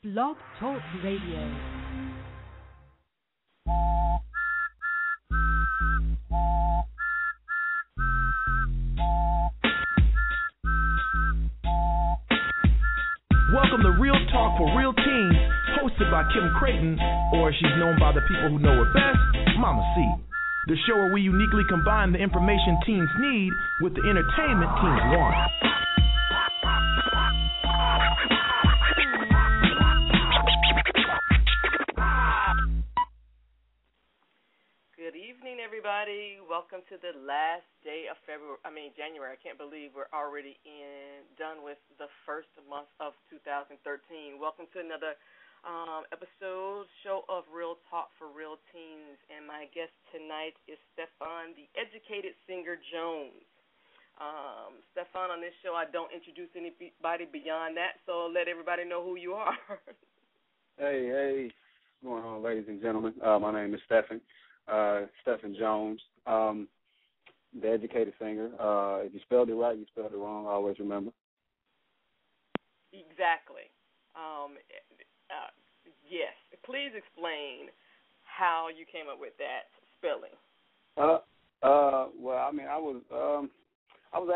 Blog Talk Radio. Welcome to Real Talk for Real Teens, hosted by Kim Creighton, or as she's known by the people who know her best, Mama C. The show where we uniquely combine the information teens need with the entertainment teens want. Good evening, everybody. Welcome to the last day of January. I can't believe we're already done with the first month of 2013. Welcome to another show of Real Talk for Real Teens. And my guest tonight is Stephan, the Ejukaytid Cingur Jones. Stephan, on this show, I don't introduce anybody beyond that, so let everybody know who you are. Hey. What's going on, ladies and gentlemen? My name is Stephan. Stephan Jones, the Ejukaytid Cingur. If you spelled it right, you spelled it wrong. Always remember. Exactly. Yes. Please explain how you came up with that spelling. Well, I mean, I was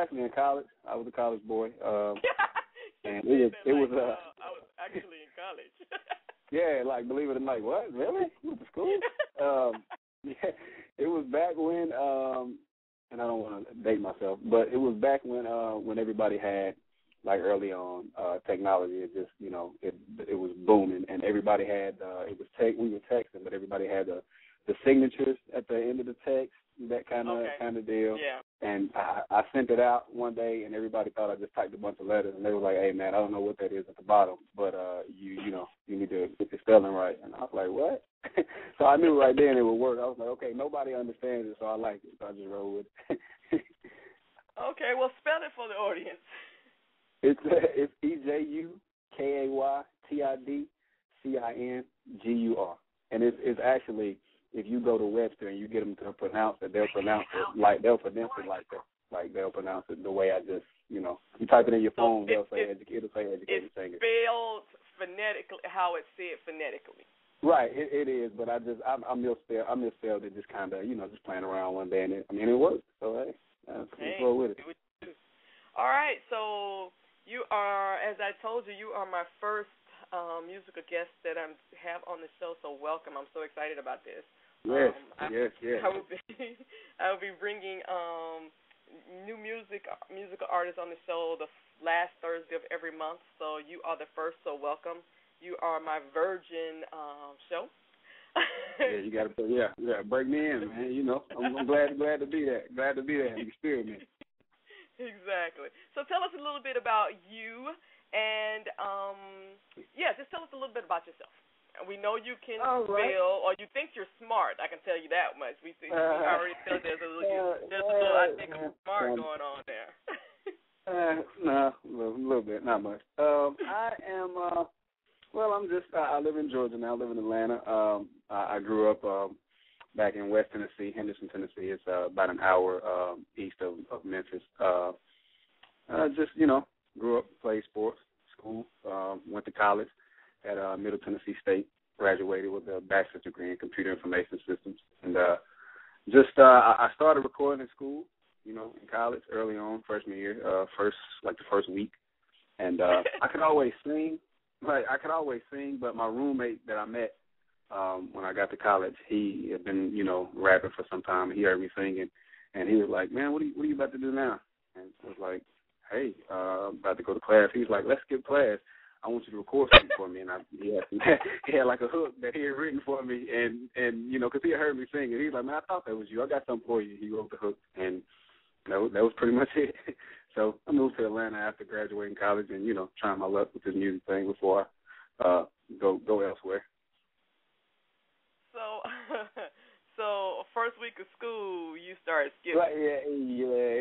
actually in college. I was a college boy. And it was. I was actually in college. Yeah, like believe it or not, what? Really? You went to school? Yeah, it was back when, and I don't want to date myself, but it was back when everybody had, like early on, technology. It just, it was booming, and everybody had, we were texting, but everybody had the signatures at the end of the text, that kind of deal. Yeah. And I sent it out one day, and everybody thought I just typed a bunch of letters, and they were like, "Hey, man, I don't know what that is at the bottom, but you need to get the spelling right." And I was like, "What?" So I knew right then it would work. I was like, "Okay, nobody understands it, so I like it." So I just rolled with it. Okay, well, spell it for the audience. It's Ejukaytid and it's actually, if you go to Webster and you get them to pronounce it, they'll pronounce it like that. Like they'll pronounce it the way I just, you type it in your phone, it'll say Ejukaytid Cingur. It's spelled phonetically, how it's said phonetically. Right, it is, but I misspelled it just kind of, just playing around one day, and it worked. So hey, let's roll with it. All right, so you are, as I told you, you are my first musical guest that I have on the show. So welcome. I'm so excited about this. Yes. I will be bringing new musical artists on the show the last Thursday of every month. So you are the first. So welcome. You are my virgin show. Yeah, you got to break me in, man. I'm glad to be there. Glad to be there and experiment. Exactly. So tell us a little bit about you, and just tell us a little bit about yourself. We know you can spell, or you think you're smart. I can tell you that much. We already feel there's a little I think of smart going on there. No, a little bit, not much. I am. I live in Georgia now. I live in Atlanta. I grew up back in West Tennessee, Henderson, Tennessee. It's about an hour east of Memphis. Grew up, played sports, school, went to college at Middle Tennessee State, graduated with a bachelor's degree in computer information systems. And I started recording in school, in college early on, freshman year, the first week. And I could always sing. But my roommate that I met when I got to college, he had been, rapping for some time. He heard me singing, and he was like, "Man, what are you about to do now?" And I was like, "Hey, I'm about to go to class." He was like, "Let's skip class. I want you to record something for me." And he had like a hook that he had written for me, and because he had heard me singing, he was like, "Man, I thought that was you. I got something for you." He wrote the hook, and that was pretty much it. So I moved to Atlanta after graduating college and, trying my luck with this music thing before I go elsewhere. So first week of school, you started skipping. Right, yeah.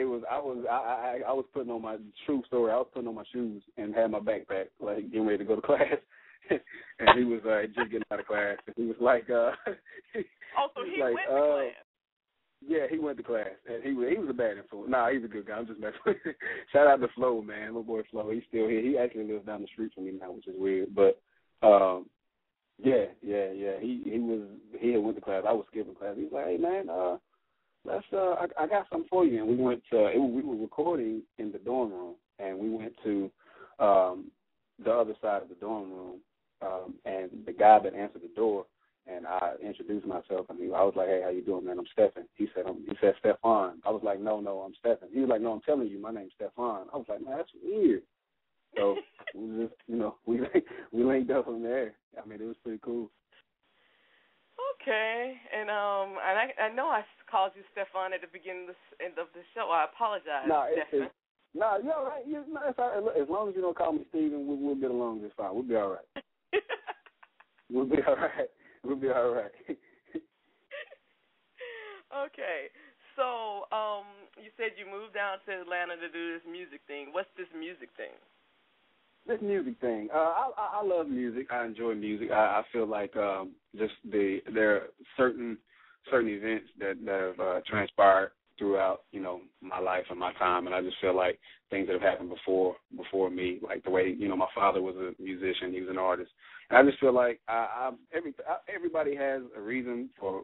It was. I was putting on my true story. I was putting on my shoes and had my backpack, like getting ready to go to class. And he was just getting out of class. And he was like, so he went to class. Yeah, he went to class, and he was a bad influence. Nah, he's a good guy. I'm just messing with him. Shout out to Flo, man. Little boy Flo. He's still here. He actually lives down the street from me now, which is weird. But Yeah. He had went to class. I was skipping class. He was like, "Hey man, I got something for you." And we went to we were recording in the dorm room, and we went to the other side of the dorm room, and the guy that answered the door, and I introduced myself, and I was like, "Hey, how you doing, man? I'm Stephan." He said Stephan. I was like, "No, I'm Stephan." He was like, "No, I'm telling you, my name's Stephan." I was like, "Man, that's weird." So we just, we linked up from there. I mean, it was pretty cool. Okay, and I know I called you Stephan at the beginning of the show. I apologize. You're all right. It's all right. As long as you don't call me Steven, we'll get along just fine. We'll be all right. We'll be all right. Okay, so you said you moved down to Atlanta to do this music thing. What's this music thing? This music thing, I love music. I enjoy music. I feel like there are certain events that have transpired throughout, my life and my time, and I just feel like things that have happened before me, like the way, my father was a musician, he was an artist, and I just feel like everybody has a reason for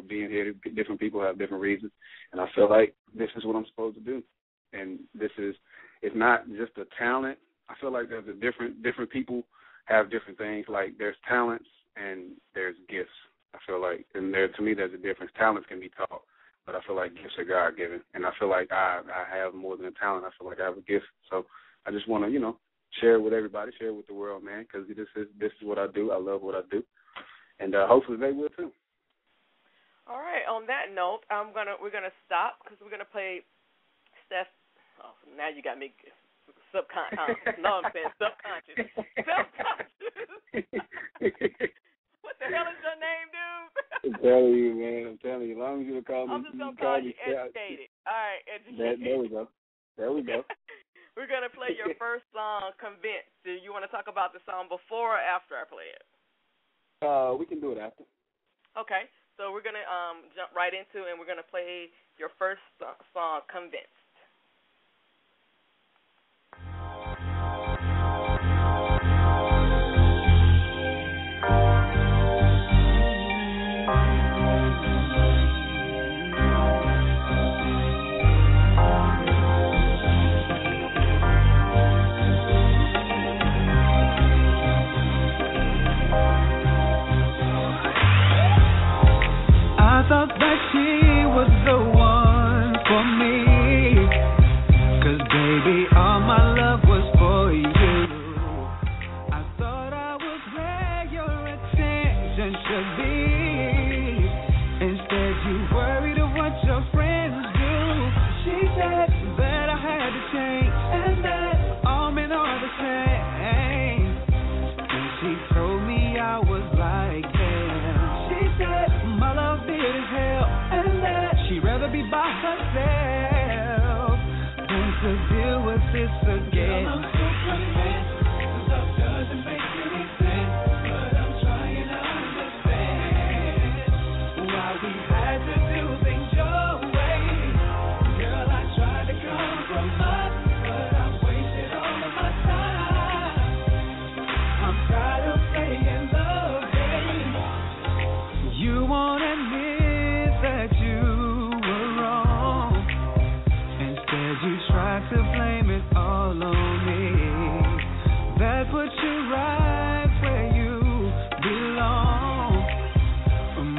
being here. Different people have different reasons, and I feel like this is what I'm supposed to do, and it's not just a talent. I feel like there's different people have different things. Like there's talents and there's gifts. I feel like, and to me, there's a difference. Talents can be taught, but I feel like gifts are God given, and I feel like I have more than a talent. I feel like I have a gift. So I just want to, share it with everybody, share it with the world, man, because this is what I do. I love what I do, and hopefully they will too. All right. On that note, we're gonna stop because we're gonna play Steph. Oh, now you got me. Subconscious. No, I'm saying subconscious. What the hell is your name, dude? I'm telling you, man. I'm telling you. As long as you call me, I'm just gonna call you educated. All right, educated. There we go. We're gonna play your first song, "Convinced." Do you want to talk about the song before or after I play it? We can do it after. Okay. So we're gonna jump right into it, and we're gonna play your first song, "Convinced." I thought that she was the one for me, 'cause baby, all my love was for you. I thought I was where your attention should be. Instead you worried of what your friends do. She said that I had to change, and that all men are the same. And she told me I was like them. She said my love did as hell, and that she'd rather be by herself than to deal with this again. I'm so convinced, love doesn't make any sense, but I'm trying to understand why we had to do things your way. Girl, I tried to compromise, but I wasted all of my time. I'm tired of playing the game. You won't admit that you were wrong. Instead, you tried to blame it all on me. That puts you right where you belong.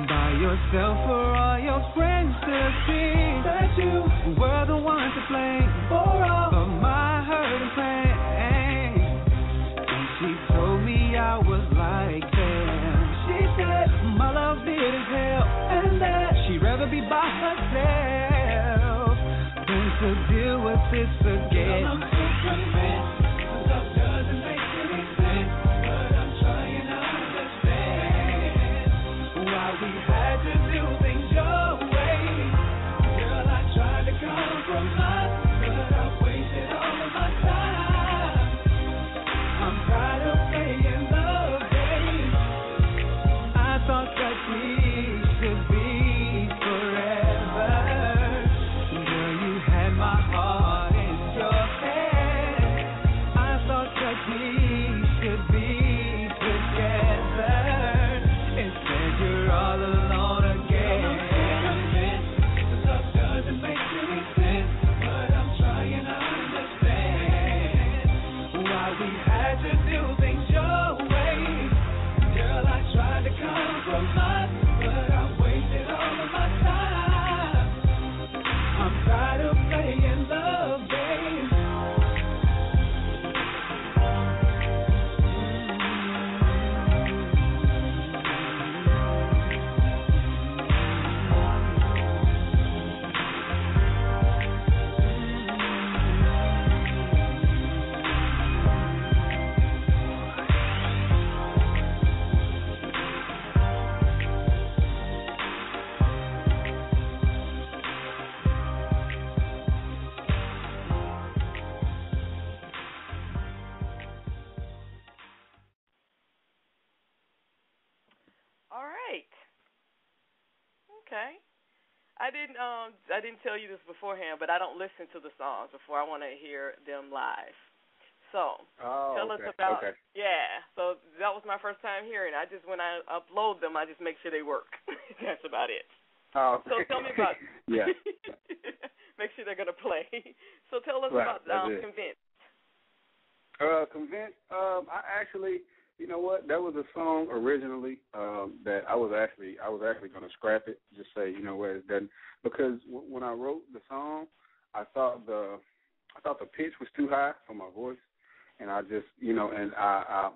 By yourself for all your friends to see that you were the one to blame for all of my hurt and pain. And she told me I was like them. She said my love did as hell, and that she'd rather be by herself than to deal with this again. I'm so convinced love doesn't make any sense, but I'm trying to understand why we had to do things your way. Girl, I tried to compromise, but I wasted all of my time. I'm tired of playing the game. I thought that we should be forever. Girl, you had my heart in your hand. right. Okay. I didn't tell you this beforehand, but I don't listen to the songs before I want to hear them live. So, tell us about yeah. So that was my first time hearing. When I upload them, I just make sure they work. That's about it. Oh. So tell me about yeah. Make sure they're gonna play. So tell us about Convinced. Convinced. I actually, you know what? That was a song originally that I was actually going to scrap it. Just say, you know what, it's done. Because when I wrote the song, I thought the pitch was too high for my voice, and I just, you know, and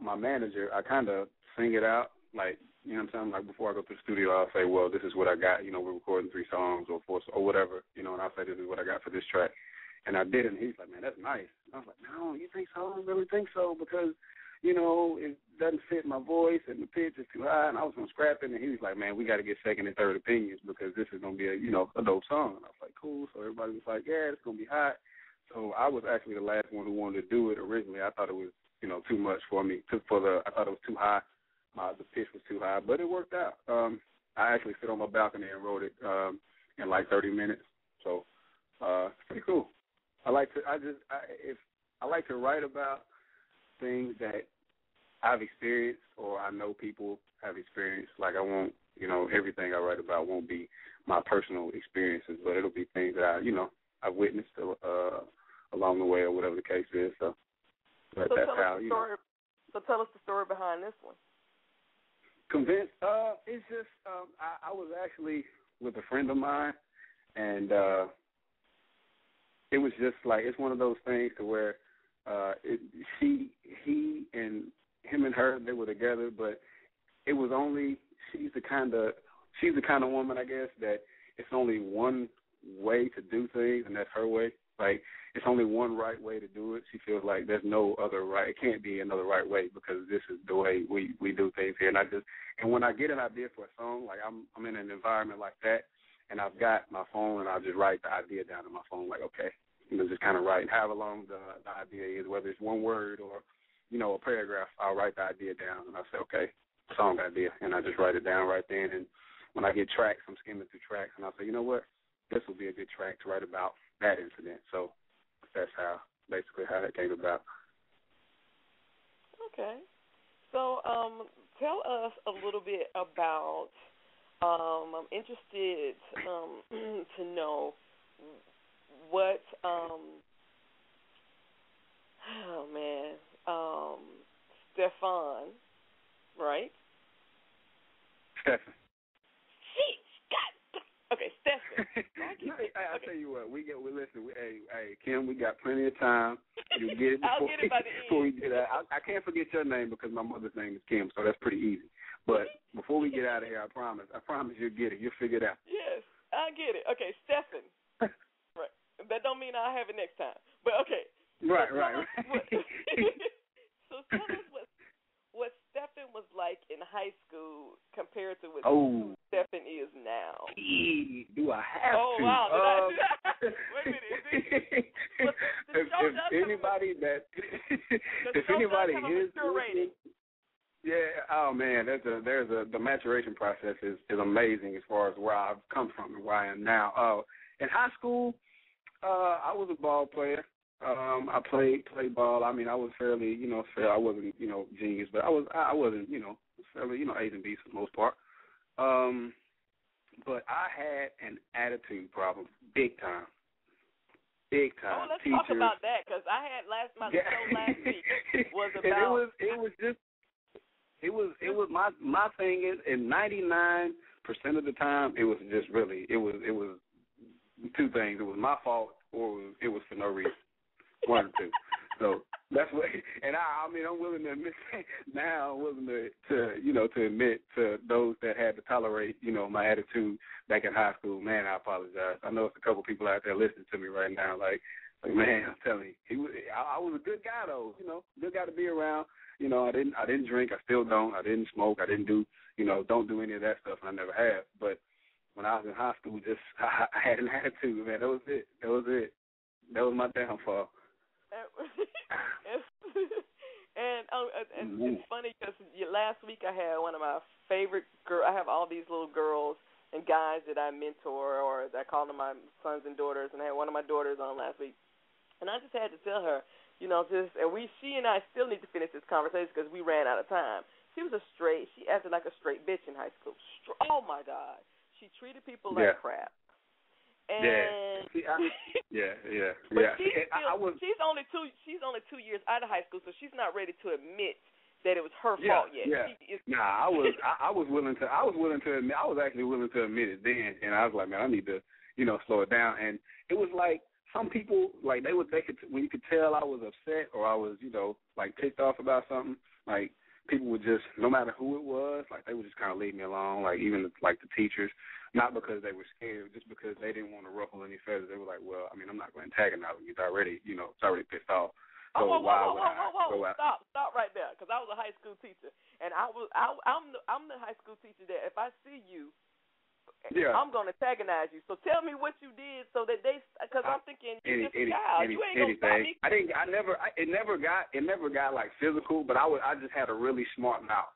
my manager, I kind of sing it out like, you know what I'm saying? Like before I go to the studio, I'll say, well, this is what I got. You know, we're recording 3 songs or 4 or whatever. You know, and I'll say, this is what I got for this track. And I did it, and he's like, man, that's nice. And I was like, no, you think so? I don't really think so because, you know, it doesn't fit my voice and the pitch is too high. And I was going to scrap it, and he was like, man, we got to get second and third opinions because this is going to be a, you know, a dope song. And I was like, cool. So everybody was like, yeah, it's going to be hot. So I was actually the last one who wanted to do it originally. I thought it was, you know, too much for me. I thought it was too high. The pitch was too high, but it worked out. I actually sit on my balcony and wrote it in like 30 minutes. So it's pretty cool. I like to write about things that I've experienced or I know people have experienced. Like I won't, you know, everything I write about won't be my personal experiences, but it'll be things that I've witnessed along the way or whatever the case is. So that's how, you know. So tell us the story behind this one. Convinced. It's just I was actually with a friend of mine, and it was just like it's one of those things to where he and him and her, they were together, but it was only she's the kind of woman, I guess, that it's only one way to do things, and that's her way. Like it's only one right way to do it. She feels like there's no other right. It can't be another right way because this is the way we do things here. And when I get an idea for a song, like I'm in an environment like that, and I've got my phone, and I'll just write the idea down on my phone. Like okay, you know, just kind of write however long the idea is, whether it's one word or you know a paragraph. I'll write the idea down, and I'll say okay, song idea, and I just write it down right then. And when I get tracks, I'm skimming through tracks, and I'll say, you know what, this will be a good track to write about that incident. So that's basically how that came about. Okay. So tell us a little bit about, I'm interested to know what, Stephan, right? Stephan. Okay, Stephan. I tell you what, listen. Hey, Kim, we got plenty of time. You get it before, I'll get it by the end. Before we get out. I can't forget your name because my mother's name is Kim, so that's pretty easy. But before we get out of here, I promise you'll get it. You'll figure it out. Yes, I'll get it. Okay, Stephan. Right. That don't mean I'll have it next time. But okay. Right. So tell us what Stephan was like in high school compared to what Stephan is now. Do I have to? Oh, wow. Wait a minute. If anybody is listening, yeah, oh man, the maturation process is amazing as far as where I've come from and where I am now. In high school, I was a ball player. I played ball. I mean, I was fairly, I wasn't, genius, but I wasn't, fairly, A's and B's for the most part. But I had an attitude problem, big time. Oh, let's talk about that because I had my show last week was about. It was my thing is, and 99% of the time, it was just really, it was two things. It was my fault or it was for no reason. One or two. So that's what, and I'm willing to admit now. I'm willing to admit to those that had to tolerate, my attitude back in high school. Man, I apologize. I know it's a couple people out there listening to me right now. Like man, I'm telling you, I was a good guy though. Good guy to be around. I didn't drink. I still don't. I didn't smoke. I didn't do, don't do any of that stuff. And I never have. But when I was in high school, I had an attitude. Man, that was it. That was my downfall. And it's funny because last week I had one of my favorite girl. I have all these little girls and guys that I mentor, or I call them my sons and daughters. And I had one of my daughters on last week, and I just had to tell her, you know, she and I still need to finish this conversation because we ran out of time. She acted like a straight bitch in high school. Oh my God, she treated people like crap. And But she's only 2 years out of high school, so she's not ready to admit that it was her fault yet. Yeah. I was willing to admit. I was actually willing to admit it then, and I was like, man, I need to, you know, slow it down. And it was like some people, like they could, when you could tell I was upset or I was, you know, like ticked off about something, like people would just, no matter who it was, like they would just kind of leave me alone. Like even like the teachers, not because they were scared, just because they didn't want to ruffle any feathers. They were like, well, I mean, I'm not going to antagonize you. It's already pissed off. So Stop right there, because I was a high school teacher, and I'm the high school teacher that if I see you, I'm going to antagonize you. So tell me what you did so that because I'm thinking you're just a child. You ain't going to stop me. It never got like physical, but I just had a really smart mouth.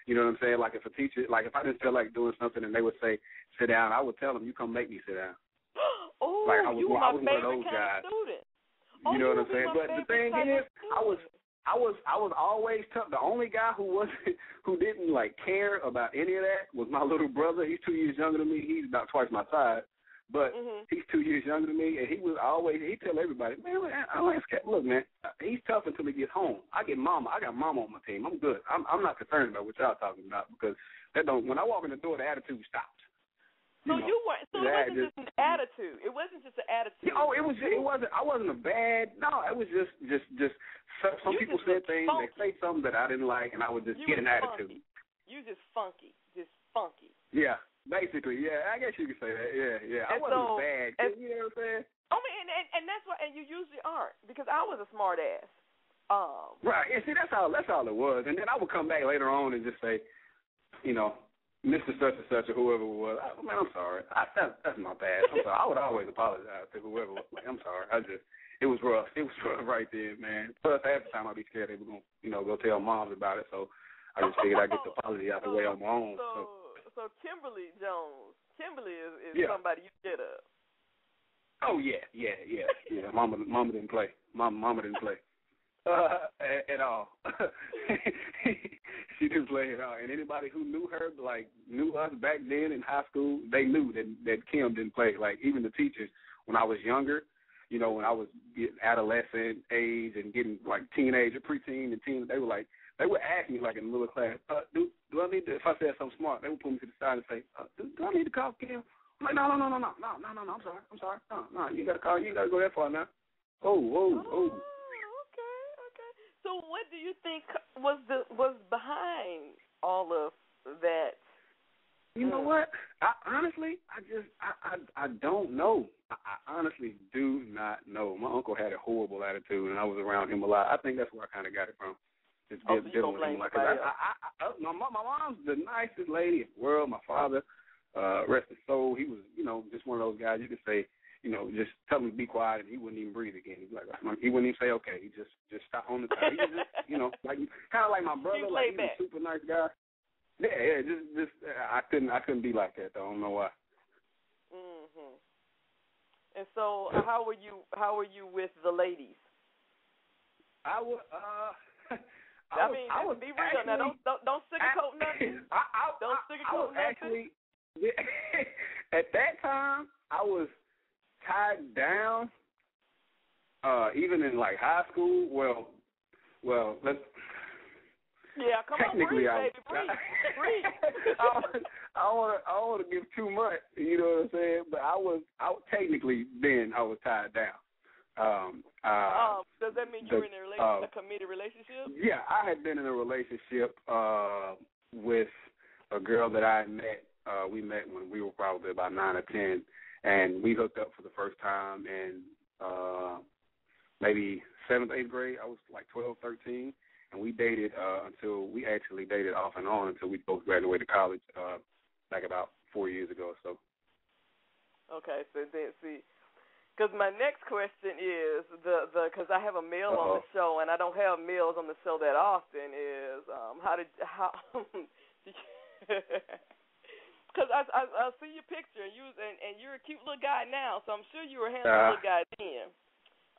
You know what I'm saying? Like if a teacher, like if I didn't feel like doing something and they would say sit down, I would tell them, you come make me sit down. Oh, like I was you were my favorite one of those guys. Kind of student. You know what I'm saying? But the thing is, I was always tough. The only guy who didn't like care about any of that was my little brother. He's 2 years younger than me. He's about twice my size, but he's 2 years younger than me. And he'd tell everybody, man, look, man, he's tough until he gets home. I got mama on my team. I'm good. I'm not concerned about what y'all talking about because when I walk in the door, the attitude stops. So you weren't. So it wasn't just an attitude. It wasn't just an attitude. Oh, it wasn't. I wasn't a bad. No, it was just. Some people said things. They say something that I didn't like, and I would just get an attitude. You just funky. Yeah, basically. Yeah, I guess you could say that. Yeah. I wasn't a bad kid. You know what I'm saying? I mean, and that's why. And you usually aren't because I was a smart ass. Right. And see, that's all it was. And then I would come back later on and just say, you know, Mr. Such and Such or whoever it was, man, I'm sorry. That's my bad. I'm sorry. I would always apologize to whoever was like, I'm sorry. It was rough. It was rough right there, man. Plus, half the time I'd be scared they were going to, go tell moms about it. So I just figured I'd get the apology out the way on my own. So Kimberly Jones. Kimberly is somebody you get up. Oh, yeah. Mama didn't play. Mama didn't play. At all. She didn't play at all. And anybody who knew her, like knew us back then in high school, they knew that Kim didn't play. Like even the teachers, when I was younger, you know, when I was getting adolescent age and getting like teenager, preteen and teen, they would ask me like in the middle of class, do I need to, if I said something smart, they would pull me to the side and say, do I need to call Kim? I'm like, no, I'm sorry. No, you gotta call, you gotta go that far now. Oh. Okay. So what do you think was behind all of that? You know what? I don't know. I honestly do not know. My uncle had a horrible attitude, and I was around him a lot. I think that's where I kind of got it from. Just dealing with him. My mom's the nicest lady in the world. My father, rest his soul, he was, just one of those guys you could say, just tell him to be quiet, and he wouldn't even breathe again. He'd be like, he wouldn't even say okay. He just stop on the time. He was just, like kind of like my brother, like he was a super nice guy. Yeah, just I couldn't be like that though. I don't know why. Mhm. And so, how were you with the ladies? I was. I was be real actually, now. Don't sugarcoat nothing. Don't sugarcoat nothing. Actually, at that time, I was tied down. Even in like high school. Well, let's. Yeah, come on, breathe, baby, breathe. I don't want to give too much, you know what I'm saying? But I was technically then I was tied down. Does that mean you were in a committed relationship? Yeah, I had been in a relationship with a girl that I had met. We met when we were probably about 9 or 10, and we hooked up for the first time in maybe 7th, 8th grade. I was like 12, 13. And we dated until we actually dated off and on until we both graduated college, like about 4 years ago or so. Okay, so then see, because my next question is because I have a male on the show and I don't have males on the show that often. Is how I see your picture, and you're a cute little guy now, so I'm sure you were a handsome little guy then.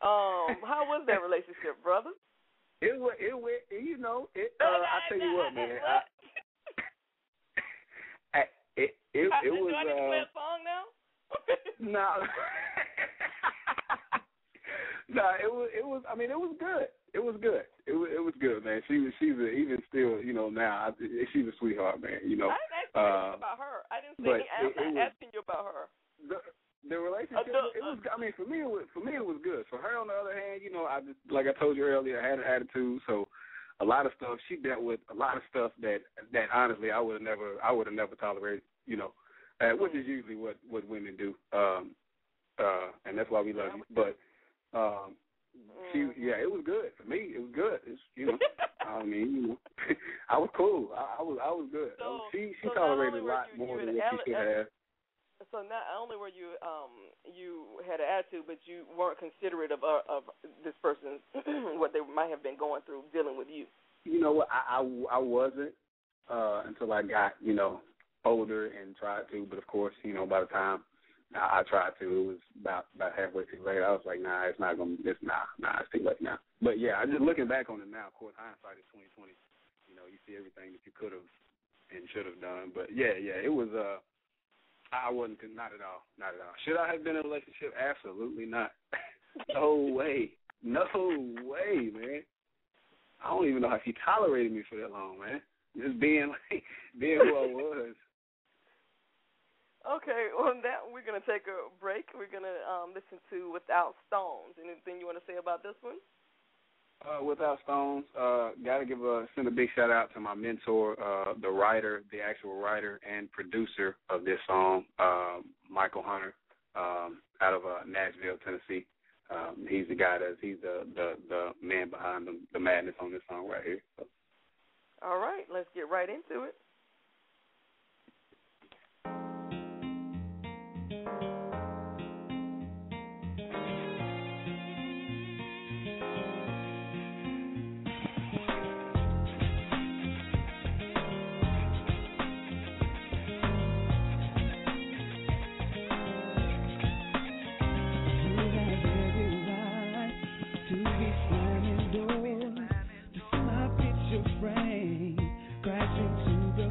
How was that relationship, brother? It was, you know, I tell you what, man. It was. Do I need to play a song now? No. No, it was. I mean, it was good. It was good. It was good, man. She's even still, you know, now she's a sweetheart, man. You know. I didn't ask you about her. I didn't say I'm asking you about her. The relationship, it was. I mean, for me, it was good. For her, on the other hand, you know, I just, like I told you earlier, I had an attitude. So, a lot of stuff she dealt with, a lot of stuff that honestly I would have never tolerated. You know, which is usually what women do. And that's why we love you. But it was good for me. It was good. It's, you know, I mean, you know, I was cool. I was good. So, she tolerated a lot more than what she should have. So not only were you had an attitude, but you weren't considerate of this person, what they might have been going through dealing with you. You know what? I wasn't until I got, you know, older and tried to. But of course, you know, by the time I tried to, it was about halfway too late. I was like, nah, it's not gonna. It's it's too late now. But yeah, I just looking back on it now. Of course, hindsight is 20/20. You know, you see everything that you could have and should have done. But yeah, it was. I wasn't, not at all. Should I have been in a relationship? Absolutely not. No way, man. I don't even know how she tolerated me for that long, man. Just being who I was. Okay, well, we're going to take a break. We're going to listen to Without Stones. Anything you want to say about this one? Without Stones, got to send a big shout out to my mentor, the actual writer and producer of this song, Michael Hunter, out of Nashville, Tennessee. He's the guy he's the man behind the madness on this song right here. So. All right, let's get right into it. Frame, crashing to the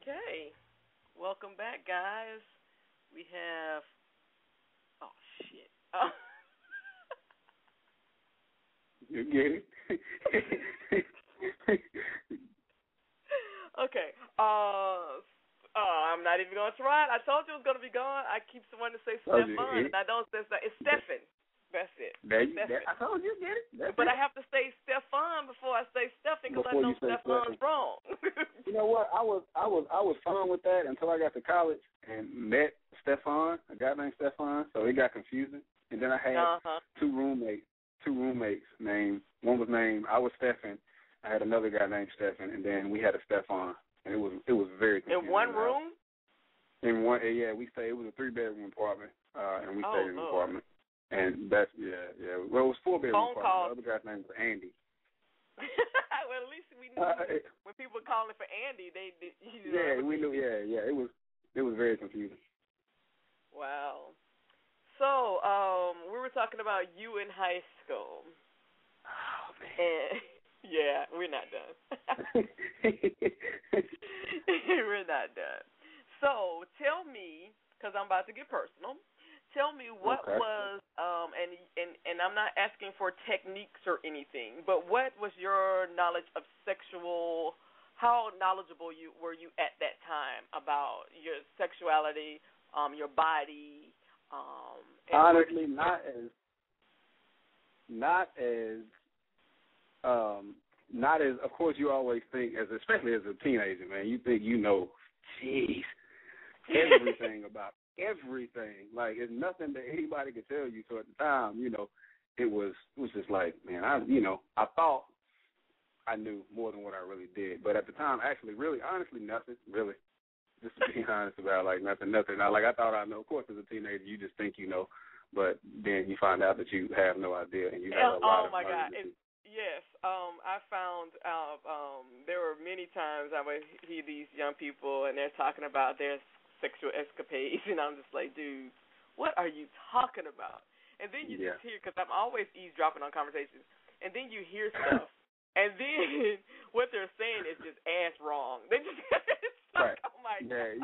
Okay. Welcome back, guys. We have. Oh, shit. Oh. You get it? Okay. I'm not even going to try it. I told you it was going to be gone. I keep wanting to say Stephan, and I don't say it's Stephan. That's it. I told you, get it. But I have to say Stephan before I say Stephan because I know Stephan's wrong. You know what? I was fine with that until I got to college and met Stephan, a guy named Stephan. So it got confusing. And then I had two roommates named. One was named. I was Stephan. I had another guy named Stephan, and then we had a Stephan, and it was very confusing. In one room. In one, yeah, we stayed. It was a 3-bedroom apartment, and we stayed in an apartment. And that's, yeah. Well, it was 4-bedroom apartment. The other guy's name was Andy. Well, at least we knew when people were calling for Andy, we knew, yeah. It was very confusing. Wow. So, we were talking about you in high school. Oh, man. And, yeah, we're not done. We're not done. So, tell me, because I'm about to get personal, tell me what was, and I'm not asking for techniques or anything, but what was your knowledge of how knowledgeable were you at that time about your sexuality, your body? Honestly, not as, of course, you always think, especially as a teenager, man, you think you know, everything about everything. Like, it's nothing that anybody could tell you. So at the time, it was just like, man, I thought I knew more than what I really did. But at the time, actually, really, honestly, nothing, really. Just to be honest about, like, nothing. I thought I know. Of course, as a teenager, you just think you know, but then you find out that you have no idea, and you have a lot of. Oh my God! Yes, I found out. There were many times I would hear these young people, and they're talking about their sexual escapades, and I'm just like, dude, what are you talking about? And then you just hear, because I'm always eavesdropping on conversations, and then you hear stuff, and then what they're saying is just ass wrong. They just. Right. Oh my God. Yeah,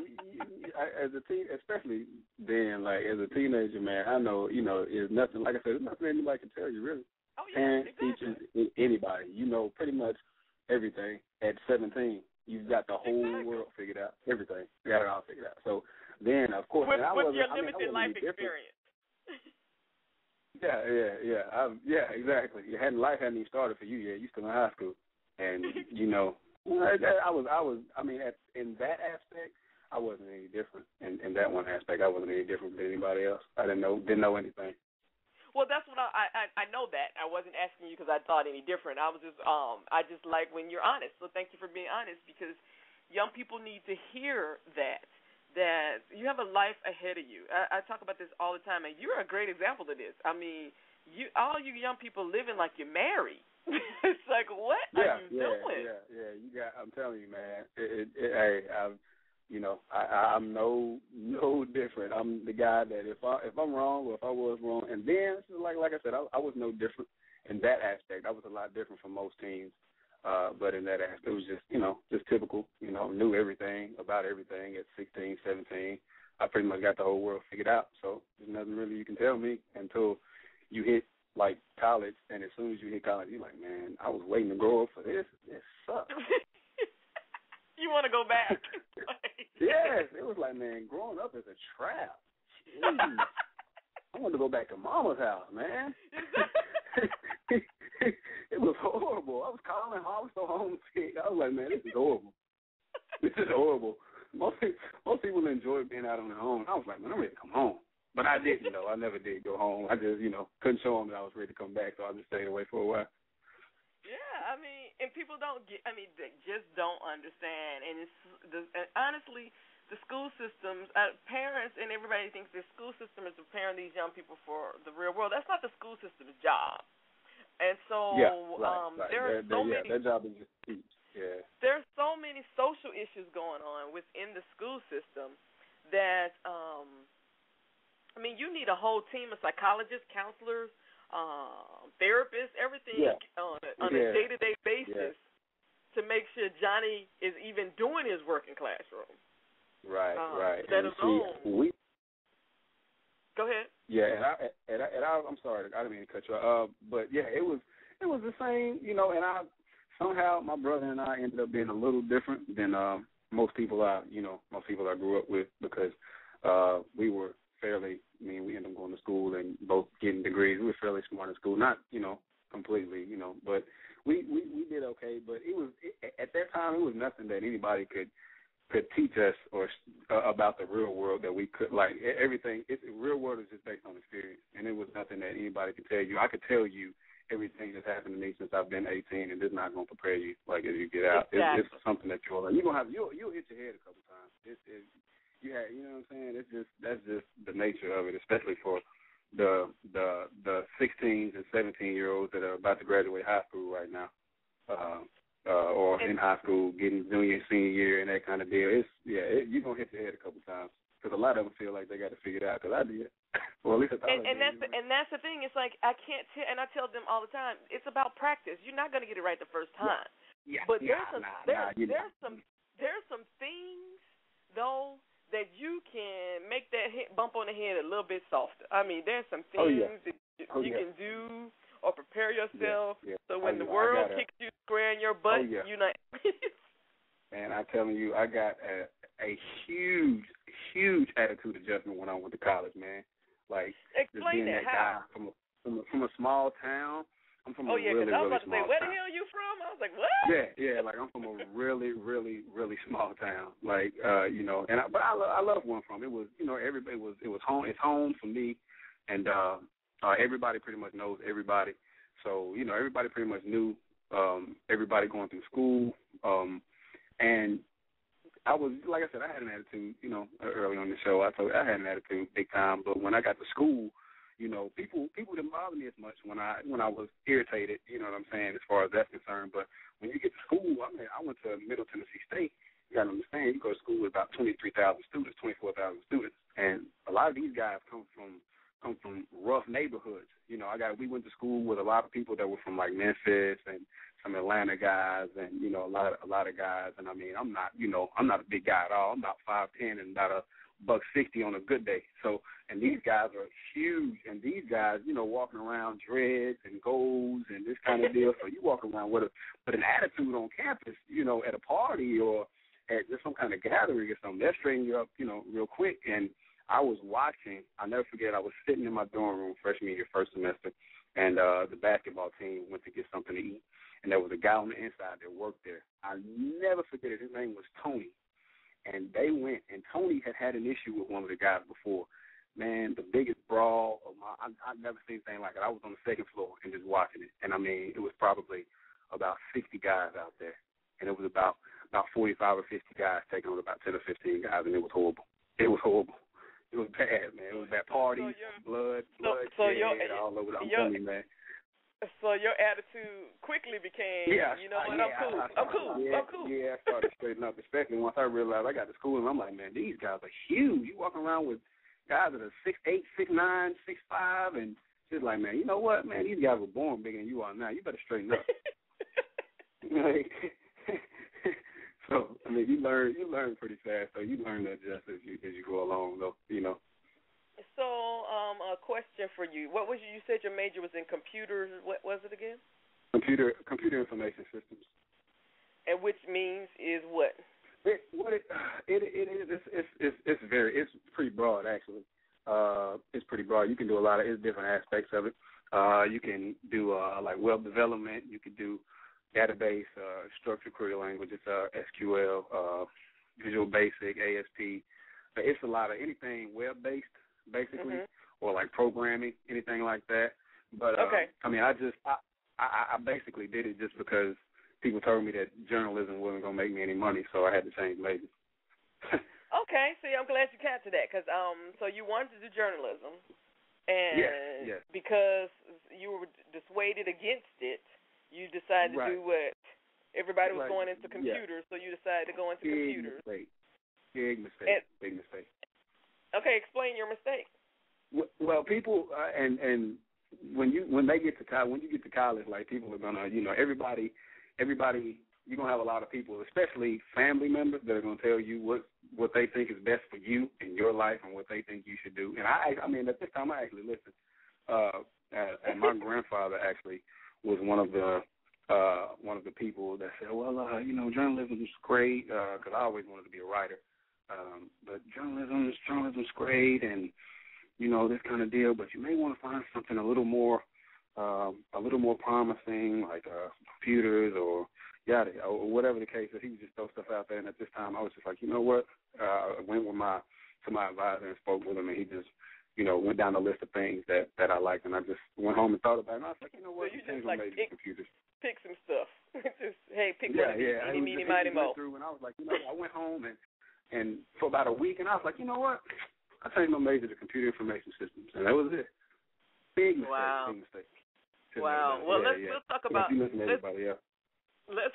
as a especially then, like as a teenager, man, I know, it's nothing. Like I said, there's nothing anybody can tell you, really. Oh yeah, parents, exactly. teachers, anybody, pretty much everything. At 17, you've got the whole world figured out. Everything, you got it all figured out. So then, of course, with your limited life experience. Yeah, exactly. Life hadn't even started for you yet. You're still in high school, and in that aspect, I wasn't any different. In that one aspect, I wasn't any different than anybody else. I didn't know anything. Well, that's what I know that. I wasn't asking you because I thought any different. I was just I just like when you're honest. So thank you for being honest, because young people need to hear that you have a life ahead of you. I talk about this all the time, and you're a great example of this. I mean, all you young people living like you're married. It's like, what are you doing? Yeah. I'm telling you, man. I'm no different. I'm the guy that if I'm wrong or if I was wrong, and then like I said, I was no different in that aspect. I was a lot different from most teens, but in that aspect, it was just typical. Knew everything about everything at 16, 17. I pretty much got the whole world figured out. So there's nothing really you can tell me until you hit like college, and as soon as you hit college, you're like, man, I was waiting to grow up for this. This sucks. You want to go back? Yes, it was like, man, growing up is a trap. Jeez. I wanted to go back to Mama's house, man. It was horrible. I was calling home, so homesick. I was like, man, this is horrible. This is horrible. Most people enjoy being out on their own. I was like, man, I'm ready to come home. But I didn't, though. I never did go home. I just, couldn't show them that I was ready to come back, so I just stayed away for a while. Yeah, I mean, and people they just don't understand. And honestly, the school systems, parents and everybody thinks the school system is preparing these young people for the real world. That's not the school system's job. And so there are so many. Their job is just to teach. Yeah. There's so many social issues going on within the school system that, you need a whole team of psychologists, counselors, therapists, everything on a day-to-day basis to make sure Johnny is even doing his work in classroom. Right, right. Let alone. Go ahead. Yeah, and I'm sorry, I didn't mean to cut you off. But yeah, it was the same, you know. And somehow my brother and I ended up being a little different than most people I grew up with, because we were fairly. I mean, we ended up going to school and both getting degrees. We were fairly smart in school, not completely, but we did okay. But at that time it was nothing that anybody could teach us or about the real world that we could, like, everything. Real world is just based on experience, and it was nothing that anybody could tell you. I could tell you everything that's happened to me since I've been 18, and it's not going to prepare you, like, as you get out. Exactly. It's something that you're going to have. You'll hit your head a couple times. You know what I'm saying? That's just the nature of it, especially for the 16s and 17-year-olds that are about to graduate high school right now. Or in high school, getting junior, senior year, and that kind of deal. You're going to hit your head a couple times, because a lot of them feel like they got to figure it out, because I did. Well, at least I thought I did. And that's the thing. It's like, I can't tell, and I tell them all the time, it's about practice. You're not going to get it right the first time. Yeah. But there's some things, though, that you can make that bump on the head a little bit softer. I mean, there's some things that you can do or prepare yourself so when the world kicks you square in your butt, you're not. And I'm telling you, I got a huge attitude adjustment when I went to college, man. Like, explain just being that how? guy from a small town. I'm from a really, because I was really about to small say, where town. the hell are you from? I was like, what? Yeah, like, I'm from a really, really, really small town. Like, but I love where I'm from. It was, everybody it was home. It's home for me, and everybody pretty much knows everybody. So, everybody pretty much knew everybody going through school. And I was, like I said, I had an attitude, early on the show. I told you I had an attitude big time. But when I got to school, people didn't bother me as much when I was irritated, you know what I'm saying, as far as that's concerned. But when you get to school, I went to Middle Tennessee State. You got to understand, you go to school with about 23,000 students, 24,000 students. And a lot of these guys come from rough neighborhoods. We went to school with a lot of people that were from, like, Memphis and some Atlanta guys, and a lot of guys. And I mean, I'm not a big guy at all. I'm about 5'10" and about $160 on a good day. So, and these guys are huge, and these guys, walking around dreads and goals and this kind of deal. So you walk around with an attitude on campus, at a party or at just some kind of gathering or something. They'll straighten you up, real quick. And I was watching. I'll never forget. I was sitting in my dorm room freshman year, first semester, and the basketball team went to get something to eat, and there was a guy on the inside that worked there. I'll never forget it. His name was Tony, and they went. And Tony had an issue with one of the guys before. Man, the biggest brawl of I've never seen anything like it. I was on the second floor and just watching it, and I mean, it was probably about 60 guys out there, and it was about 45 or 50 guys taking on about 10 or 15 guys, and it was horrible. It was horrible. It was bad, man. It was bad parties, blood, all over. I'm telling you, man. So your attitude quickly became, I'm cool. Yeah, I started straightening up, especially once I realized I got to school, and I'm like, man, these guys are huge. You walking around with guys that are 6'8", 6'9", 6'5", and just like, man, you know what, man, these guys were born bigger than you are now. You better straighten up. So, I mean, you learn pretty fast. So you learn to adjust as you go along, though. So, a question for you. What was you said your major was in computers? What was it again? Computer information systems. And which means is what? It's pretty broad, actually. It's pretty broad. You can do a lot of different aspects of it. You can do like web development. You can do database, structured query languages, SQL, Visual Basic, ASP. It's a lot of anything web-based, basically, or like programming, anything like that. But I mean, I basically did it just because people told me that journalism wasn't gonna make me any money, so I had to change majors. Okay, see, I'm glad you captured that, because so you wanted to do journalism, and yes. Because you were dissuaded against it, you decided to do what everybody was going into computers, so you decided to go into computers. Big mistake. Okay, explain your mistake. Well, people and when you get to college, like, people are gonna, everybody you're going to have a lot of people, especially family members, that are going to tell you what they think is best for you in your life and what they think you should do. And I mean, at this time, I actually listened. And my grandfather actually was one of the people that said, well, journalism is great, because I always wanted to be a writer. But journalism's great, and this kind of deal. But you may want to find something a little more promising, like computers or yada, or whatever the case is. He would just throw stuff out there. And at this time, I was just like, you know what? I went to my advisor and spoke with him, and he just went down the list of things that I liked, and I just went home and thought about it. And I was like, you know what? So you just like computers. Pick some stuff. Just pick one. Yeah. Meeny, mighty, mo. And I was like, I went home and for about a week, and I was like, you know what? I changed my major to computer information systems, and that was it. Big mistake. Wow. Big mistake. Wow. Well, we'll talk about. Let's.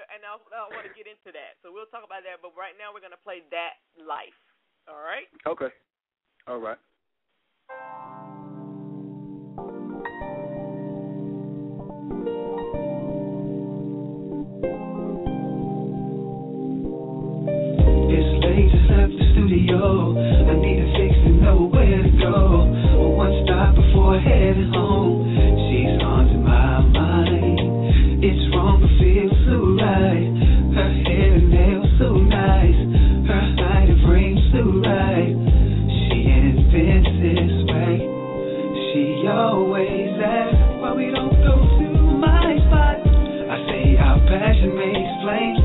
And I want to get into that, so we'll talk about that. But right now, we're going to play That Life. All right. Okay. All right. Just left the studio. I need to fix to know where to go. But one stop before heading home. She's haunting my mind. It's wrong but feels so right. Her hair and nails so nice. Her height and frame so right. She invents this way. She always asks why we don't go to my spot. I say our passion may explain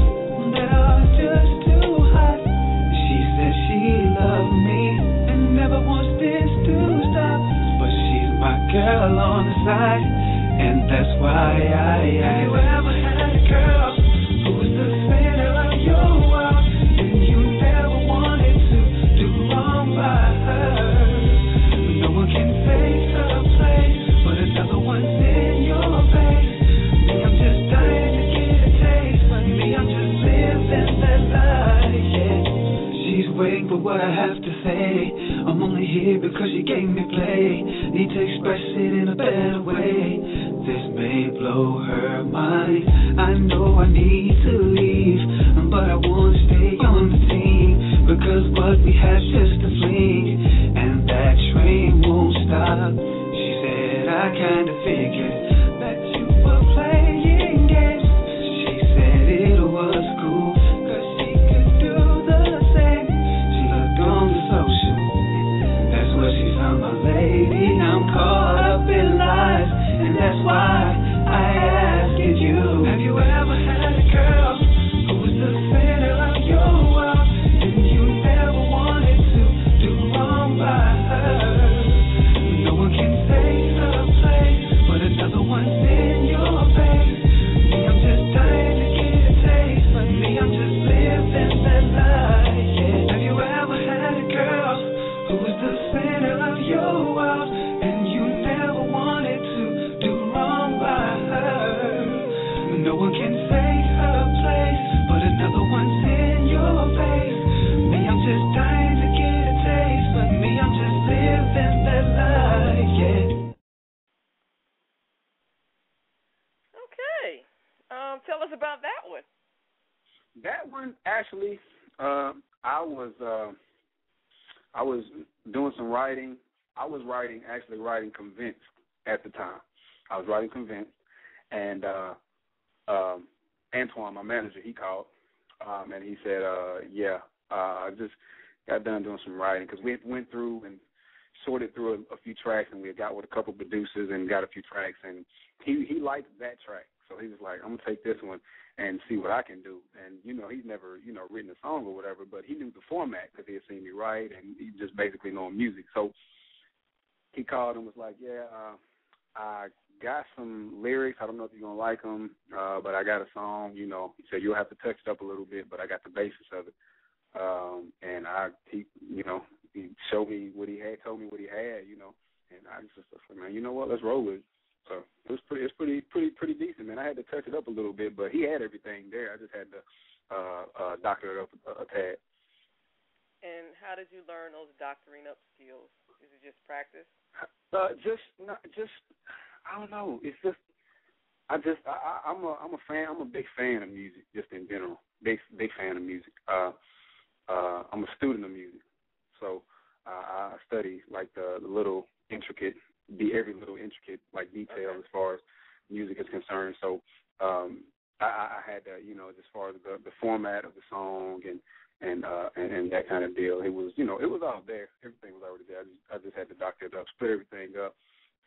that I'm just too hot. She says she loves me and never wants this to stop. But she's my girl on the side, and that's why I ask. Have you ever had a girl who was the center of your world, and you never wanted to do wrong by her? No one can take her place, but another one's in your face. Me, I'm just dying to get a taste. Me, I'm just living that life, yeah. She's waiting for what I have to say. I'm only here because she gave me play. Need to express it in a better way. This may blow her mind. I know I need to leave, but I want to stay on the team, because what we have just a fling, and that train won't stop. She said I kinda figured that you were playing games. She said it was cool, cause she could do the same. She looked on the social, that's where she found my lady. Now I'm caught up in lies, and that's why I asked you. Have you ever had a girl who was the center of your world, and you never wanted to do wrong by her? No one can take her place, but another one's in your face. Me, I'm just dying to get a taste. Me, I'm just living that life, yeah. Have you ever had a girl who was the center of your world, and you never wanted to do wrong by her? No one can take her place, but another one's in your face. Me, I'm just dying to get a taste, but me, I'm just living that life, yeah. Okay. Tell us about that one. That one actually, I was doing some writing. I was writing Convinced at the time. I was writing Convinced, and Antoine, my manager, he called, and he said, I just got done doing some writing, because we went through and sorted through a few tracks, and we had got with a couple producers and got a few tracks, and he liked that track. So he was like, I'm going to take this one and see what I can do. And, he's never, written a song or whatever, but he knew the format because he had seen me write, and he just basically know music. So he called and was like, I got some lyrics. I don't know if you're going to like them, but I got a song, He said, you'll have to touch it up a little bit, but I got the basis of it. And he showed me what he had, told me what he had, and I just was like, man, you know what, let's roll with it. So it's pretty decent, man. I had to touch it up a little bit, but he had everything there. I just had to doctor it up a tad. And how did you learn those doctoring up skills? Is it just practice? I don't know. It's just I'm a fan. I'm a big fan of music, just in general. Big fan of music. I'm a student of music, so I study like the little intricate, every little intricate like detail as far as music is concerned. So I had to, as far as the format of the song and that kind of deal. It was, it was all there. Everything was already there. I just had to doctor it up, split everything up,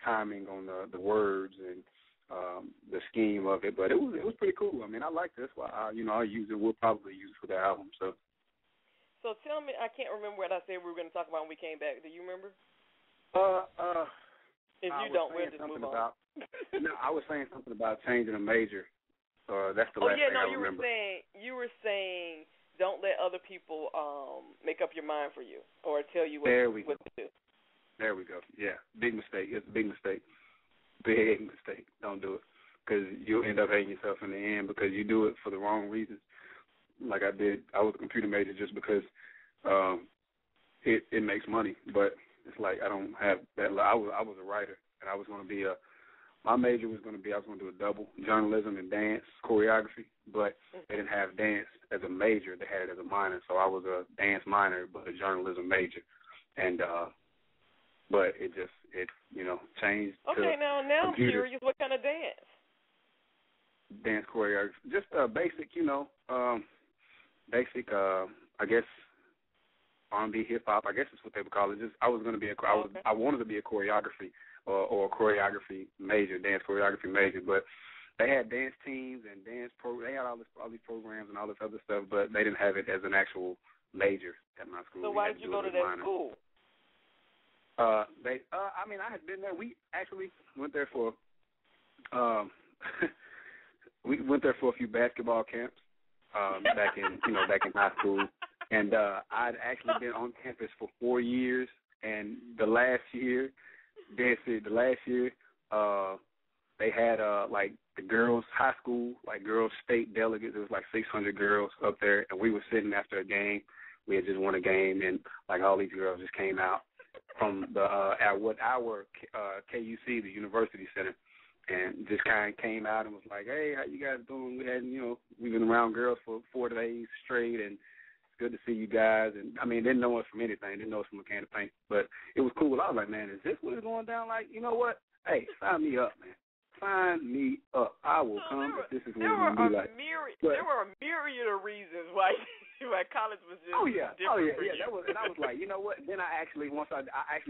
timing on the words and the scheme of it. But it was pretty cool. I mean, I liked it. That's why I use it. We'll probably use it for the album. So tell me, I can't remember what I said we were going to talk about when we came back. Do you remember? If you don't, we'll just move on. No, I was saying something about changing a major. That's the last thing I remember. You were saying don't let other people make up your mind for you or tell you what to do. There we go. Yeah, big mistake. It's a big mistake. Big mistake. Don't do it because you'll end up hating yourself in the end because you do it for the wrong reasons. Like I did. I was a computer major just because it makes money, but it's like I don't have that. I was a writer, and I was going to be my major was going to be I was going to do a double, journalism and dance choreography, but they didn't have dance as a major. They had it as a minor, so I was a dance minor but a journalism major, and but it changed. Okay, now I'm curious. What kind of dance? Dance choreography, just basic, basic. I guess R&B, hip hop. I guess that's what they would call it. Just I was going to be I wanted to be a choreography or a choreography major, dance choreography major, but they had dance teams and they had all these programs and all this other stuff, but they didn't have it as an actual major at my school. So why did you go to that school? I had been there. We actually went there for a few basketball camps back in high school, and I'd actually been on campus for 4 years, and the last year they had like the girls' high school, like girls' state delegates. It was like 600 girls up there, and we were sitting after a game. We had just won a game, and like all these girls just came out from our KUC, the University Center, and just kind of came out and was like, "Hey, how you guys doing? We had, we've been around girls for 4 days straight, and it's good to see you guys." And I mean, didn't know us from anything, didn't know us from a can of paint, but it was cool. I was like, "Man, is this what it's going down like? You know what? Hey, sign me up, man. Sign me up. I will come if this is what it's going to be like." There were a myriad of reasons why college was just different for you. That was, and I was like, you know what? Then I actually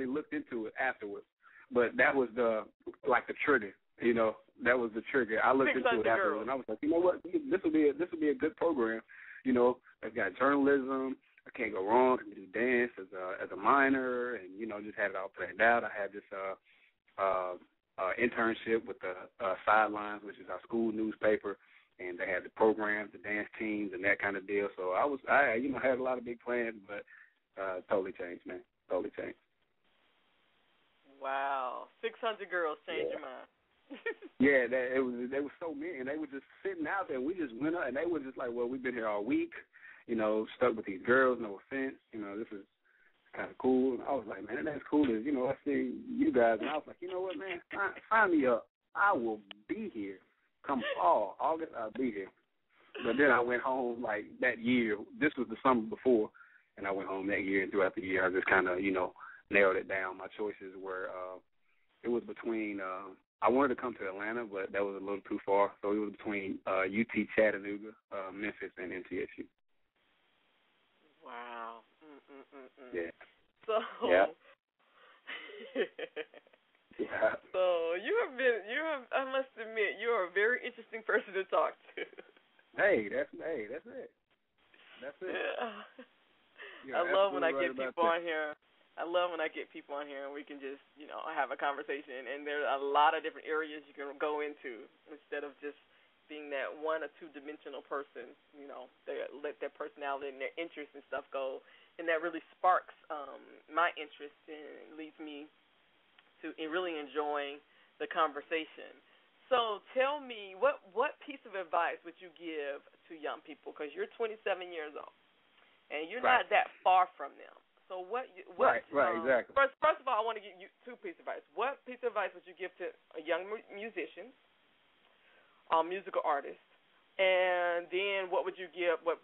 looked into it afterwards, but that was the trigger. That was the trigger. I looked into it afterwards, and I was like, you know what? This will be a good program. I've got journalism. I can't go wrong. I can do dance as a minor, and just had it all planned out. I had this internship with the Sidelines, which is our school newspaper, and they had the programs, the dance teams, and that kind of deal. So I had a lot of big plans, but totally changed, man. Totally changed. Wow, 600 girls changed your mind. Yeah, they were so many, and they were just sitting out there. We just went up, and they were just like, "Well, we've been here all week, stuck with these girls. No offense, this is kind of cool." And I was like, "Man, that's cool. As I see you guys," and I was like, "You know what, man? Sign me up. I will be here. Come fall, August, I'll be here." But then I went home like that year. This was the summer before, and I went home that year. And throughout the year, I just kind of nailed it down. My choices were it was between. I wanted to come to Atlanta, but that was a little too far. So it was between UT Chattanooga, Memphis, and NTSU. Wow. Yeah. So. Yeah. So I must admit, you're a very interesting person to talk to. Hey, that's it. That's it. Yeah. I love when I get people on here. I love when I get people on here and we can just, have a conversation. And there are a lot of different areas you can go into instead of just being that 1 or 2 dimensional person. They let their personality and their interests and stuff go, and that really sparks my interest and leads me to really enjoying the conversation. So tell me, what piece of advice would you give to young people? Because you're 27 years old, and you're not that far from them. So what exactly. First of all, I want to give you 2 pieces of advice. What piece of advice would you give to young musicians musical artist? And then what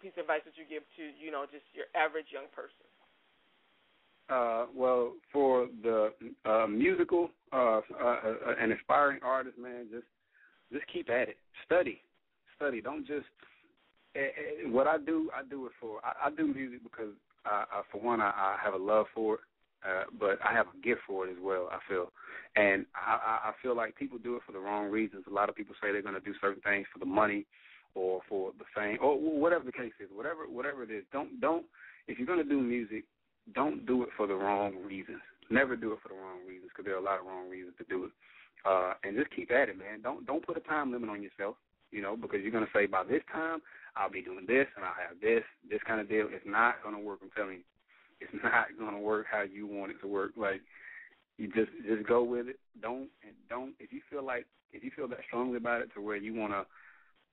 piece of advice would you give to, just your average young person? Well, for the musical, an aspiring artist, man, just keep at it. Study. Don't just, what I do it for, I do music because, for one, I have a love for it, but I have a gift for it as well, I feel. And I feel like people do it for the wrong reasons. A lot of people say they're going to do certain things for the money or for the fame or whatever the case is, whatever it is. Don't, if you're going to do music, don't do it for the wrong reasons. Never do it for the wrong reasons because there are a lot of wrong reasons to do it. And just keep at it, man. Don't put a time limit on yourself, because you're going to say by this time I'll be doing this and I'll have this kind of deal. It's not going to work. I'm telling you, it's not going to work how you want it to work. Like, you just go with it. Don't if you feel that strongly about it to where you want to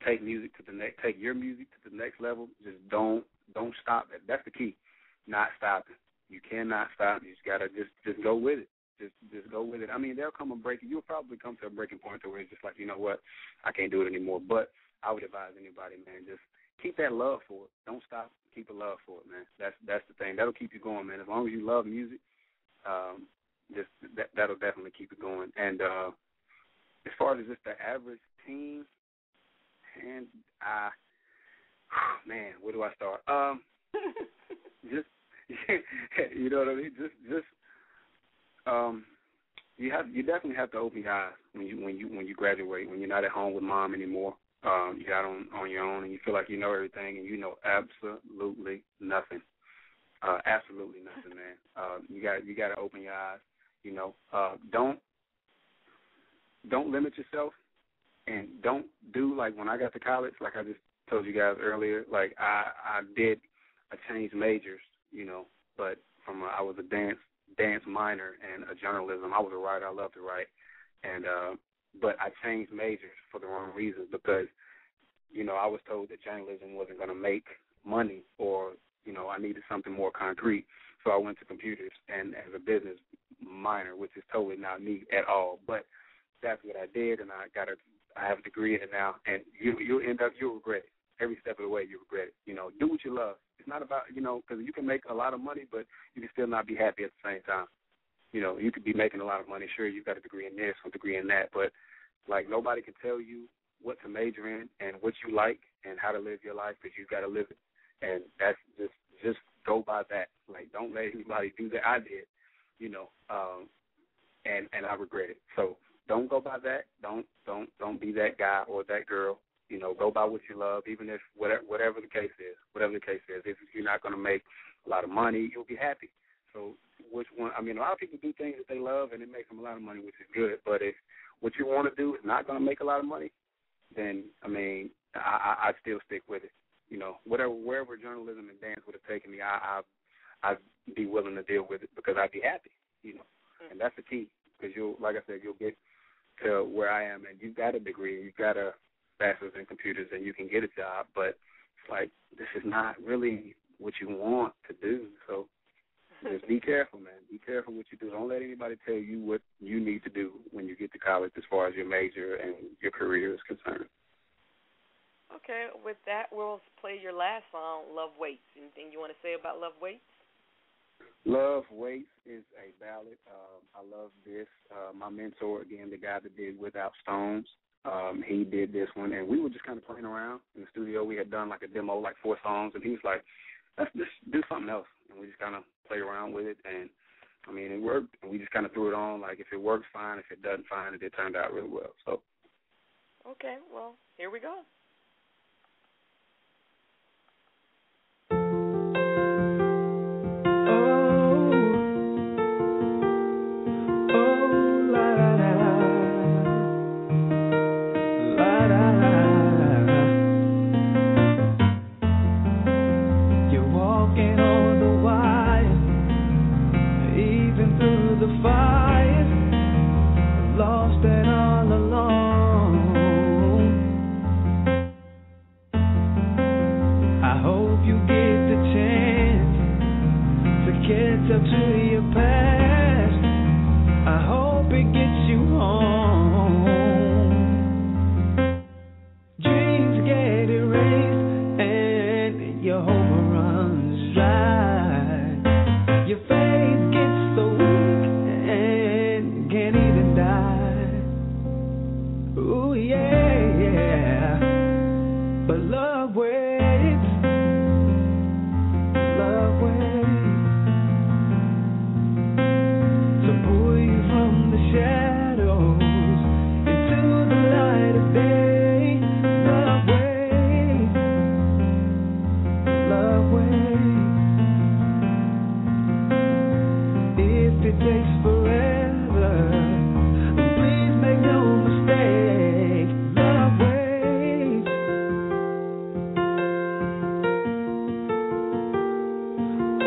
take your music to the next level, just don't stop it. That's the key. Not stopping. You cannot stop. You just gotta just go with it. Just go with it. I mean, there'll come a break. You'll probably come to a breaking point to where it's just like, you know what, I can't do it anymore. But I would advise anybody, man, just keep that love for it. Don't stop. Keep a love for it, man. That's the thing. That'll keep you going, man. As long as you love music, that'll definitely keep it going. And as far as just the average teen, and man, where do I start? Just you know what I mean? Just you definitely have to open your eyes when you graduate, when you're not at home with mom anymore. You're out on your own and you feel like you know everything and you know absolutely nothing. Absolutely nothing, man. You got to open your eyes. Don't limit yourself, and don't do like when I got to college. Like I just told you guys earlier, like I changed majors, but I was a dance minor and a journalism. I was a writer. I love to write, and but I changed majors for the wrong reasons because I was told that journalism wasn't going to make money, or I needed something more concrete. So I went to computers and as a business minor, which is totally not me at all. But that's what I did, and I have a degree in it now. And you'll regret it. Every step of the way, you regret it. Do what you love. It's not about, because you can make a lot of money, but you can still not be happy at the same time. You could be making a lot of money. Sure, you've got a degree in this, a degree in that, but, like, nobody can tell you what to major in and what you like and how to live your life because you've got to live it. And that's just go by that. Like, don't let anybody do that. I did, and I regret it. So don't go by that. Don't be that guy or that girl. Go by what you love, even if whatever the case is. If you're not going to make a lot of money, you'll be happy. So which one? I mean, a lot of people do things that they love and it makes them a lot of money, which is good. But if what you want to do is not going to make a lot of money, then I still stick with it. Wherever journalism and dance would have taken me, I'd be willing to deal with it because I'd be happy. And that's the key because like I said, you'll get to where I am, and you've got a degree, you've got a bachelor's in computers, and you can get a job, but it's like this is not really what you want to do. So just be careful, man. Be careful what you do. Don't let anybody tell you what you need to do when you get to college as far as your major and your career is concerned. Okay, with that, we'll play your last song, Love Waits. Anything you want to say about Love Waits? Love Waits is a ballad. I love this. My mentor, again, the guy that did Without Stones, he did this one, and we were just kind of playing around in the studio. We had done like a demo, like 4 songs, and he was like, let's just do something else. And we just kind of played around with it, and, it worked. And we just kind of threw it on. Like, if it works, fine. If it doesn't, fine. It turned out really well. So. Okay, well, here we go. Lost and all alone. yeah. But love waits. Love waits to pull you from the shadows into the light of day. Love waits. Love waits. If it takes forever, please make no mistake. Love waits.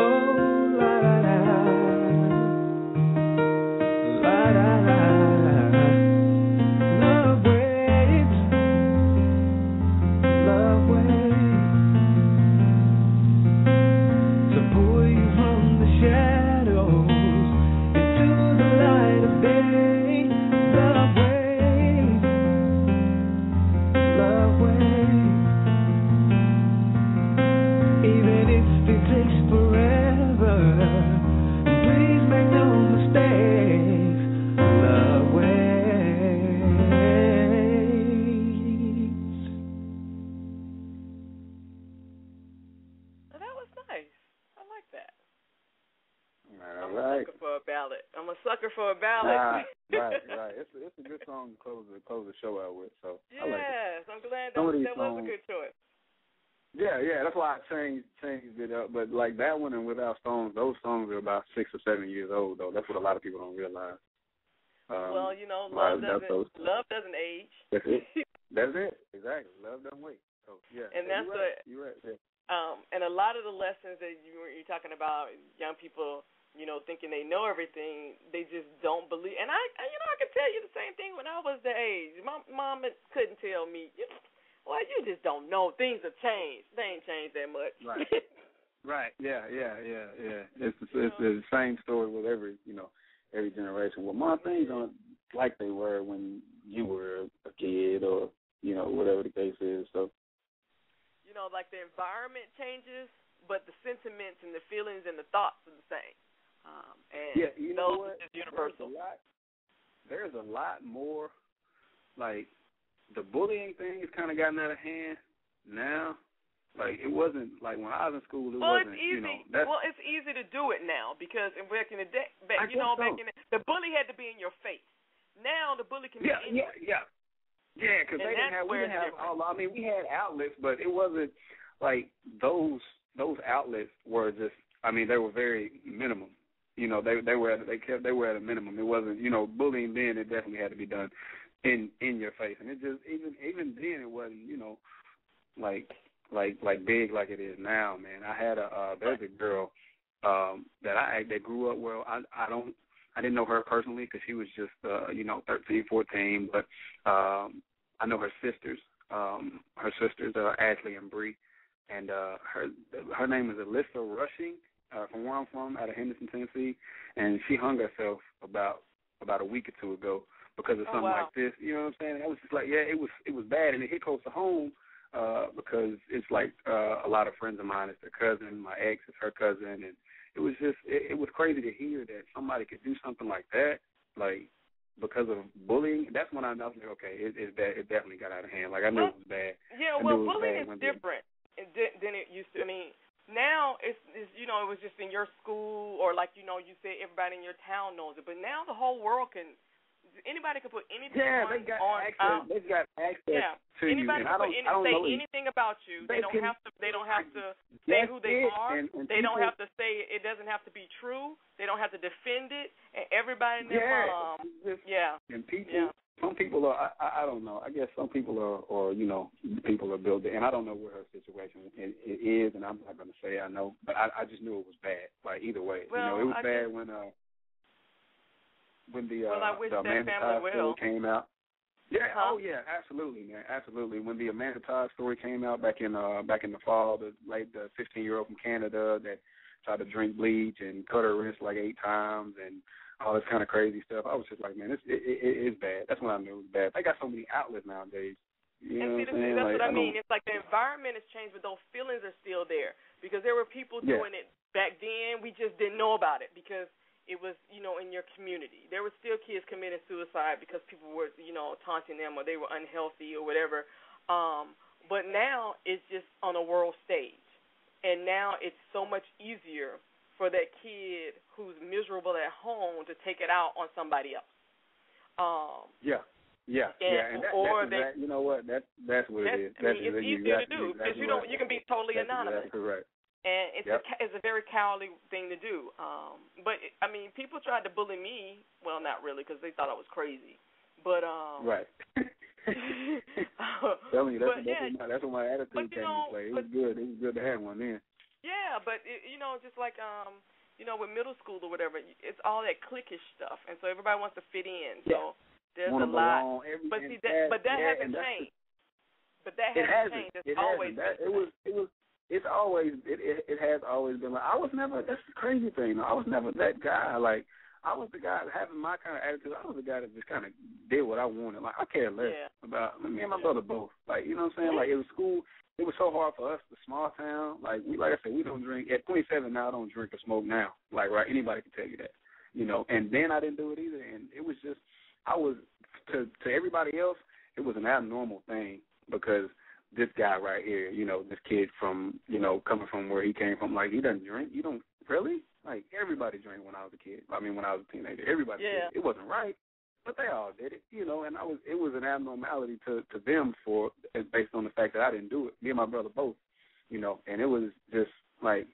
Oh, la la la, la la la. Love waits. Love waits to pull you from the shadows into the light of day. Love waits. Love waits. Even if it takes forever, please make no mistakes. Love waits. Well, that was nice. I like that. All I'm right. a sucker for a ballad. I'm a sucker for a ballad. Right. It's a good song to close the show out with. So I like it. Yes, I'm glad Some of these that was a songs- good choice. Yeah. That's why I changed it up. But like that one and Without Stones, those songs are about 6 or 7 years old though. That's what a lot of people don't realize. Well, you know, love doesn't age. That's it. That's it. Exactly. Love doesn't wait. So yeah. And that's you're right. Yeah. and a lot of the lessons that you're talking about, young people, you know, thinking they know everything, they just don't believe. And I can tell you the same thing when I was the age. My mom couldn't tell me, well, you just don't know. Things have changed. They ain't changed that much. Right. Right. Yeah. It's the same story with every generation. Well, my things aren't like they were when you were a kid or, whatever the case is. So, like the environment changes, but the sentiments and the feelings and the thoughts are the same. And yeah, you know what? Is universal. There's a lot more, like, the bullying thing has kind of gotten out of hand now. Like, it wasn't, like, when I was in school, wasn't, it's easy. It's easy to do it now because back in the day, back in the bully had to be in your face. Now the bully can be in your face. Yeah, because we didn't have all. I mean, we had outlets, but it wasn't like those outlets were just. I mean, they were very minimum. They were at a minimum. It wasn't. Bullying then it definitely had to be done in your face, and it just even then it wasn't. Like big like it is now, man. I had there's a girl that grew up well. I didn't know her personally because she was just 13, 14, but I know her sisters. Her sisters are Ashley and Bree, and her name is Alyssa Rushing, from where I'm from, out of Henderson, Tennessee, and she hung herself about a week or two ago because of something like this. You know what I'm saying? I was just like, yeah, it was bad, and it hit close to home because it's like a lot of friends of mine. It's their cousin. My ex is her cousin, and it was just it was crazy to hear that somebody could do something like that, like because of bullying. That's when I was like, okay, it's bad. It definitely got out of hand. Like I knew it was bad. Yeah, bullying is different than it used to. I mean, now it's it was just in your school or like you said everybody in your town knows it, but now the whole world can. Anybody can put anything on. They've got access. They've got access to anybody you. Anybody can say anything about you. They don't have to say who they are. They don't have to say it doesn't have to be true. They don't have to defend it. And everybody in their mom. And people. Some people are. I don't know. I guess some people are, or people are built. And I don't know what her situation it is, and I'm not going to say I know, but I just knew it was bad. Like either way, it was bad when the Amanda Todd story came out. Yeah, yeah, absolutely, man, absolutely. When the Amanda Todd story came out back in the fall, the 15-year-old from Canada that tried to drink bleach and cut her wrist like 8 times and all this kind of crazy stuff. I was just like, man, it's bad. That's when I knew it was bad. They got so many outlets nowadays. You know what I'm saying? That's what I mean. It's like the environment has changed, but those feelings are still there because there were people doing it back then. We just didn't know about it because it was, you know, in your community. There were still kids committing suicide because people were, you know, taunting them or they were unhealthy or whatever. But now it's just on a world stage. And now it's so much easier for that kid who's miserable at home to take it out on somebody else. And that, you know what? That's what it is. It's easier to do because you can be totally anonymous. That's correct. And it's a very cowardly thing to do. But people tried to bully me. Well, not really, because they thought I was crazy. But right. Tell me, that's what my attitude came into play. It was good. It was good to have one then. Yeah, but just like with middle school or whatever, it's all that cliquish stuff, and so everybody wants to fit in. So there's a lot. But see, that hasn't changed. But that hasn't changed. It's always It has always been like, I was never, that's the crazy thing. I was never that guy. Like, I was the guy having my kind of attitude. I was the guy that just kind of did what I wanted. Like, I care less about me and my brother both. Like, you know what I'm saying? Like, it was school. It was so hard for us, the small town. Like I said, we don't drink. At 27 now, I don't drink or smoke now. Like, right, anybody can tell you that. You know, and then I didn't do it either. And it was just, to everybody else, it was an abnormal thing because this guy right here, this kid from, coming from where he came from, like, he doesn't drink. You don't, really? Like, everybody drank when I was a kid. When I was a teenager. Everybody did. It wasn't right, but they all did it, and it was an abnormality to them based on the fact that I didn't do it. Me and my brother both, and it was just like,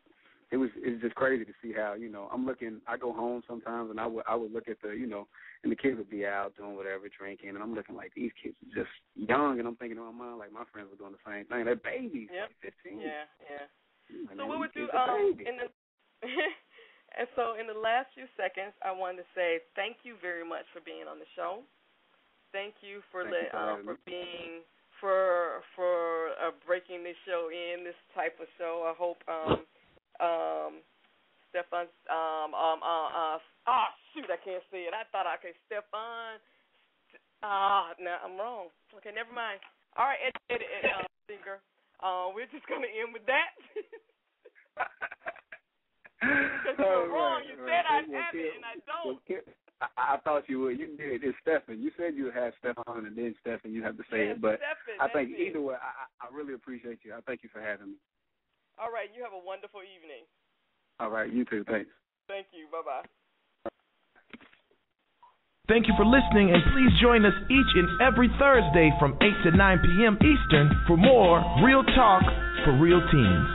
it's just crazy to see how, I go home sometimes and I would look at and the kids would be out doing whatever, drinking, and I'm looking like, these kids are just young, and I'm thinking in my mind, like, my friends were doing the same thing. They're babies, like 15. Yeah. So what would you, and so in the last few seconds, I wanted to say thank you very much for being on the show. Thank you for breaking this show in, this type of show. I hope Stephan, I can't say it. I thought I could Stephan. No, I'm wrong. Okay, never mind. All right, edit, Cingur. We're just going to end with that. Because you were wrong. You said I'd have it, and I don't. I thought you would. You did. It's Stephan. You said you would have Stephan, and then Stephan, you have to say it. But Stephan, I think either way, I really appreciate you. I thank you for having me. All right. You have a wonderful evening. All right. You too. Thanks. Thank you. Bye-bye. Thank you for listening, and please join us each and every Thursday from 8 to 9 p.m. Eastern for more Real Talk for Real Teens.